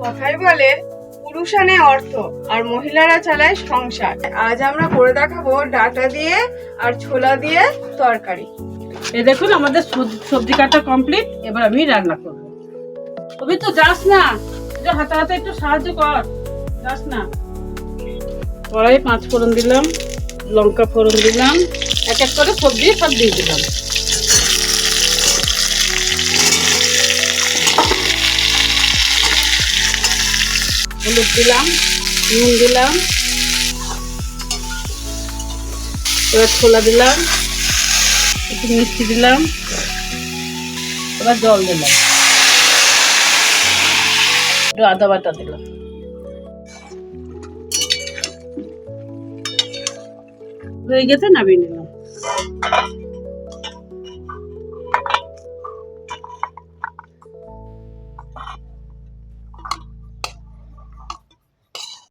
কথাই বলে পুরুষ আনে অর্থ আর মহিলারা চালায় সংসার। আজ আমরা করে দেখাবো ডাঁটা দিয়ে আর ছোলা দিয়ে তরকারি। এই দেখুন আমাদের সবজি কাটা কমপ্লিট। এবার আমি রান্না করবো। তুমি তো যাস না, একটু হাতে হাতে একটু সাহায্য কর, যাস না। কড়াই 5 ফোড়ন দিলাম, লঙ্কা ফোড়ন দিলাম, এক এক করে সবজি সব দিয়ে দিলাম। হলুদ দিলাম, নুন দিলাম, এবার ছোলা দিলাম, একটু মিষ্টি দিলাম, এবার জল দিলাম, একটু আদা বাটা দিলাম। হয়ে গেছে, নামিয়ে নিলাম।